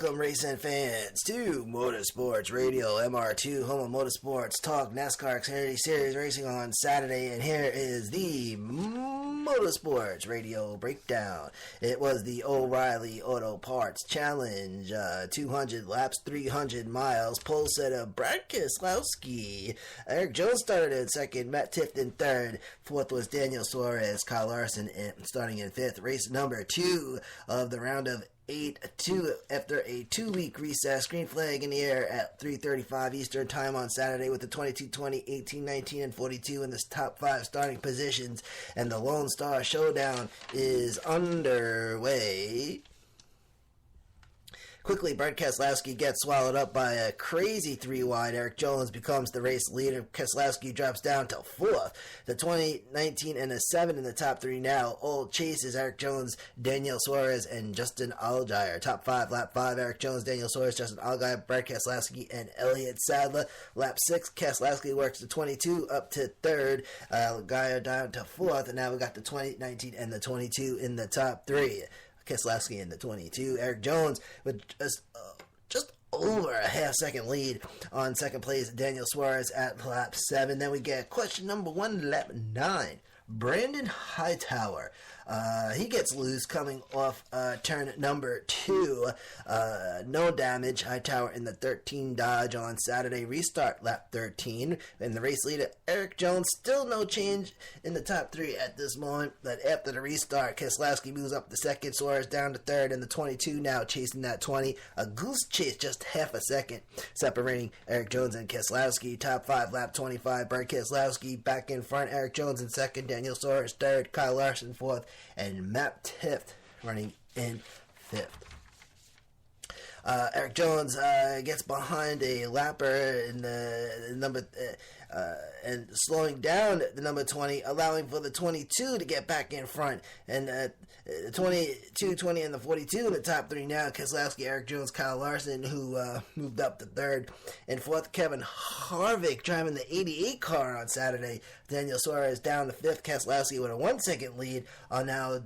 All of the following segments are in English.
Welcome, racing fans, to Motorsports Radio, MR2, home of motorsports talk, NASCAR Xfinity Series racing on Saturday, and here is the Motorsports Radio Breakdown. It was the O'Reilly Auto Parts Challenge, 200 laps, 300 miles, pole setter Brad Keselowski. Eric Jones started in second, Matt Tifft in third, fourth was Daniel Suarez, Kyle Larson starting in fifth. Race number 2 of the round of 8-2 after a 2-week recess. Green flag in the air at 3:35 Eastern Time on Saturday with the 22, 20, 18, 19, and 42 in the top 5 starting positions, and the Lone Star Showdown is underway. Quickly, Brad Keselowski gets swallowed up by a crazy 3-wide. Eric Jones becomes the race leader. Keselowski drops down to 4th. The 20, 19, and a 7 in the top 3 now. All chases Eric Jones, Daniel Suarez, and Justin Allgaier. Top 5, lap 5, Eric Jones, Daniel Suarez, Justin Allgaier, Brad Keselowski, and Elliott Sadler. Lap 6, Keselowski works the 22 up to 3rd. Allgaier down to 4th. And now we got the 20, 19, and the 22 in the top 3. Keselowski in the 22. Eric Jones with just over a half-second lead on second place. Daniel Suarez at lap 7. Then we get question number 1, lap 9. Brandon Hightower. He gets loose coming off turn number 2. No damage. Hightower in the 13 Dodge on Saturday. Restart lap 13. And the race leader, Eric Jones, still no change in the top 3 at this moment. But after the restart, Keselowski moves up to 2nd. Suarez down to 3rd. And the 22 now chasing that 20. A goose chase just half a second separating Eric Jones and Keselowski. Top 5, lap 25. Brad Keselowski back in front. Eric Jones in 2nd. Daniel Suarez 3rd. Kyle Larson 4th. And Matt Tifft running in 5th. Eric Jones gets behind a lapper in the number and slowing down the number 20, allowing for the 22 to get back in front. And the 22, 20, and the 42 in the top 3 now. Keselowski, Eric Jones, Kyle Larson, who moved up to 3rd. And 4th, Kevin Harvick driving the 88 car on Saturday. Daniel Suarez down to 5th. Keselowski with a 1-second lead on now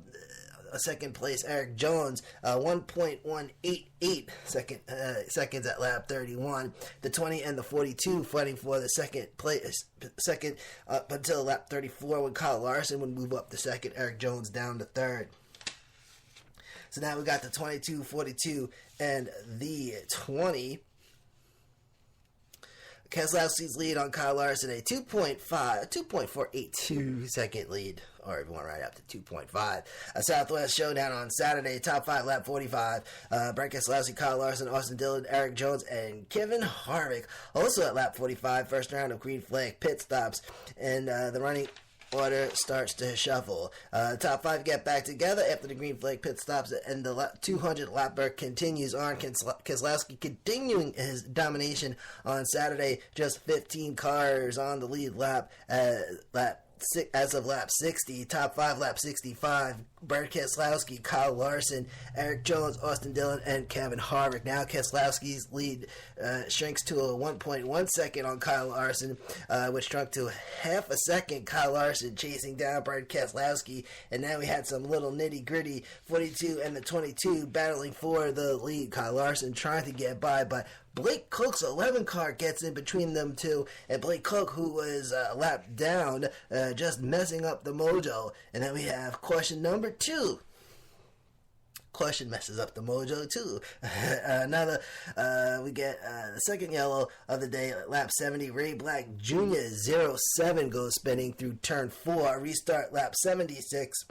a second place. Eric Jones 1.188 seconds at lap 31. The 20 and the 42 fighting for the second up until lap 34 when Kyle Larson would move up to 2nd. Eric Jones down to 3rd. So now we got the 22, 42, and the 20. Keselowski's lead on Kyle Larson, a 2.482 second lead, or if you want to ride up to 2.5. A Southwest Showdown on Saturday, top 5, lap 45. Brad Keselowski, Kyle Larson, Austin Dillon, Eric Jones, and Kevin Harvick. Also at lap 45, first round of green flag pit stops, and the running order starts to shuffle. Top 5 get back together after the green flag pit stops, and the 200 lapper continues on. Keselowski continuing his domination on Saturday, just 15 cars on the lead lap as of lap 60. Top 5, lap 65. Brad Keselowski, Kyle Larson, Eric Jones, Austin Dillon, and Kevin Harvick. Now Keselowski's lead shrinks to a 1.1 second on Kyle Larson, which shrunk to half a second. Kyle Larson chasing down Brad Keselowski, and now we had some little nitty gritty 42 and the 22 battling for the lead. Kyle Larson trying to get by, but Blake Cook's 11 car gets in between them two, and Blake Cook, who was lapped down, just messing up the mojo. And then we have question number 2. Question messes up the mojo too. We get the second yellow of the day at lap 70. Ray Black Jr. 07 goes spinning through turn 4. Restart lap 76.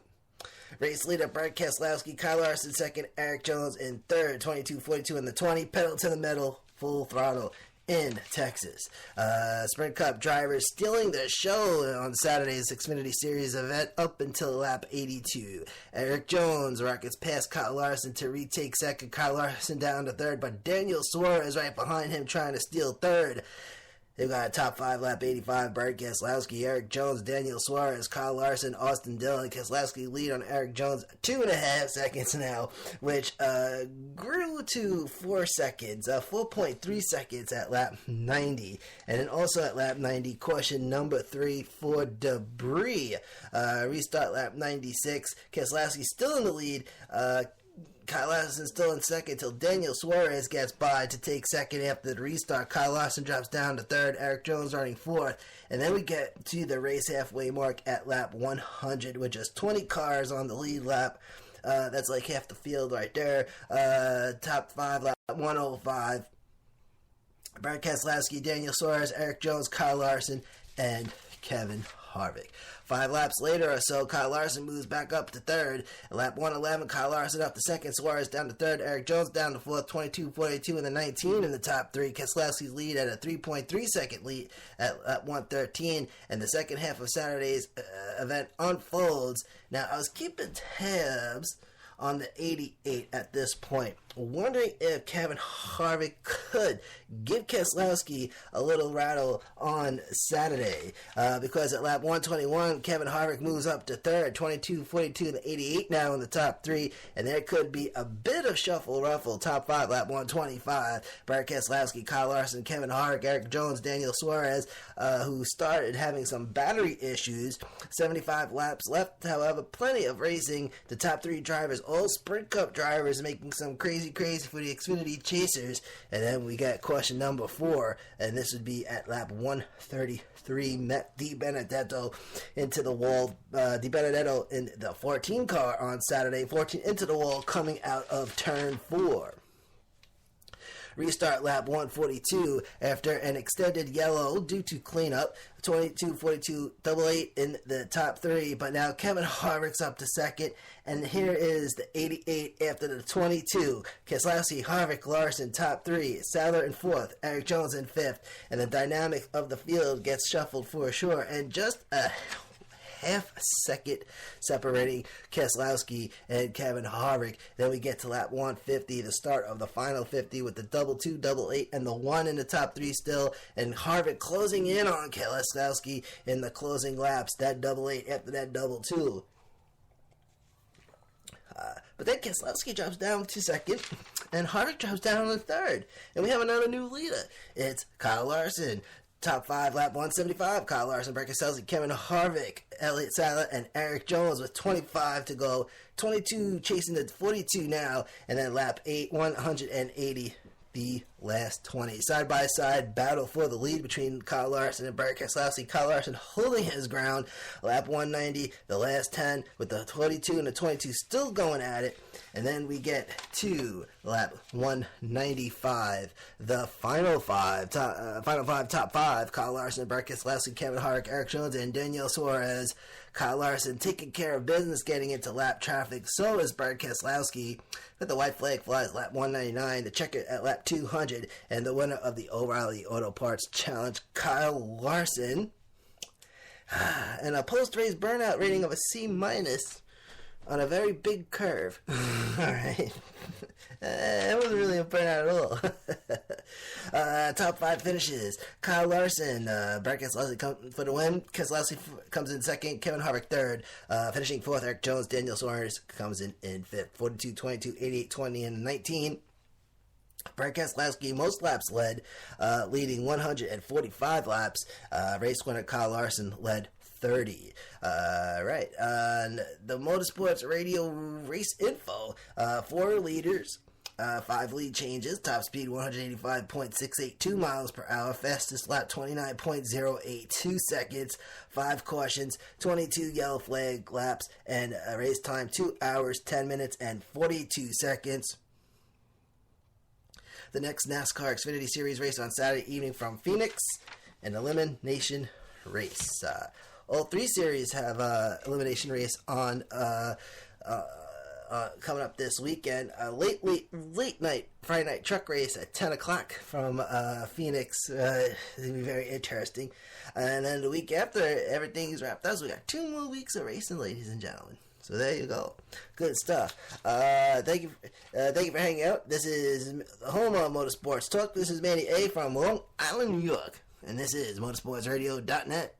Race leader Brad Keselowski, Kyle Larson 2nd, Eric Jones in 3rd. 22, 42 in the 20. Pedal to the metal, full throttle in Texas. Sprint Cup drivers stealing the show on Saturday's Xfinity Series event up until lap 82. Eric Jones rockets past Kyle Larson to retake 2nd. Kyle Larson down to 3rd, but Daniel Suarez right behind him trying to steal 3rd. They've got a top 5, lap 85, Brad Keselowski, Eric Jones, Daniel Suarez, Kyle Larson, Austin Dillon. Keselowski lead on Eric Jones 2.5 seconds now, which grew to 4 seconds, 4.3 seconds at lap 90. And then also at lap 90, caution number 3 for debris. Restart lap 96. Keselowski still in the lead. Kyle Larson still in second until Daniel Suarez gets by to take second after the restart. Kyle Larson drops down to third. Eric Jones running fourth. And then we get to the race halfway mark at lap 100 with just 20 cars on the lead lap. That's like half the field right there. Top 5, lap 105. Brad Keselowski, Daniel Suarez, Eric Jones, Kyle Larson, and Kevin Harvick. 5 laps later or so, Kyle Larson moves back up to third. At lap 111, Kyle Larson up to second, Suarez down to third, Eric Jones down to fourth, 22, 42, and the 19 in the top 3. Keselowski's lead at a 3.3 second lead at 113, and the second half of Saturday's event unfolds. Now, I was keeping tabs on the 88 at this point, wondering if Kevin Harvick could give Keselowski a little rattle on Saturday, because at lap 121, Kevin Harvick moves up to third, 22, 42, and 88 now in the top 3, and there could be a bit of shuffle-ruffle. Top 5, lap 125, Brad Keselowski, Kyle Larson, Kevin Harvick, Eric Jones, Daniel Suarez, who started having some battery issues. 75 laps left, however, plenty of racing. The top 3 drivers, all Sprint Cup drivers, making some crazy for the Xfinity Chasers. And then we got question number 4, and this would be at lap 133. Di Benedetto into the wall. Di Benedetto in the 14 car on Saturday. 14 into the wall coming out of turn 4. Restart lap 142 after an extended yellow due to cleanup. 22, 42, double 8 in the top 3, but now Kevin Harvick's up to second, and here is the 88 after the 22. Keselowski, Harvick, Larson, top 3, Sadler in 4th, Eric Jones in 5th, and the dynamic of the field gets shuffled for sure, and just a half a second separating Keselowski and Kevin Harvick. Then we get to lap 150, the start of the final 50 with the double 2, double 8, and the 1 in the top 3 still, and Harvick closing in on Keselowski in the closing laps, that double 8 after that double 2. But then Keselowski drops down to second, and Harvick drops down to third, and we have another new leader. It's Kyle Larson. Top 5, lap 175, Kyle Larson, Brad Keselowski, Kevin Harvick, Elliott Sadler, and Eric Jones with 25 to go. 22 chasing the 42 now, and then lap 8, 180, the last 20. Side-by-side battle for the lead between Kyle Larson and Brad Keselowski. Kyle Larson holding his ground. Lap 190, the last 10, with the 22 and the 22 still going at it. And then we get to lap 195, the final 5, top 5, Kyle Larson, Brad Keselowski, Kevin Harvick, Eric Jones, and Daniel Suarez. Kyle Larson taking care of business getting into lap traffic. So is Brad Keselowski. But the white flag flies lap 199, the checker at lap 200, and the winner of the O'Reilly Auto Parts Challenge, Kyle Larson. And a post-race burnout rating of a C- on a very big curve. Alright. It wasn't really a burnout at all. Top 5 finishes. Kyle Larson, Brad Keselowski for the win. Keselowski comes in second. Kevin Harvick third. Finishing fourth, Eric Jones. Daniel Suarez comes in fifth. 42, 22, 88, 20, and 19. Brad Keselowski, most laps led, leading 145 laps. Race winner Kyle Larson led 30. Right. The Motorsports Radio Race Info. 4 leaders. 5 lead changes. Top speed 185.682 miles per hour. Fastest lap 29.082 seconds. 5 cautions. 22 yellow flag laps. And race time 2 hours, 10 minutes, and 42 seconds. The next NASCAR Xfinity Series race on Saturday evening from Phoenix. An elimination race. All 3 series have elimination race on coming up this weekend. Late night Friday night truck race at 10 o'clock from Phoenix. It'll be very interesting. And then the week after everything's wrapped up, so we got 2 more weeks of racing, ladies and gentlemen. So there you go. Good stuff. Thank you for hanging out. This is the home of Motorsports Talk. This is Manny A. from Long Island, New York. And this is motorsportsradio.net.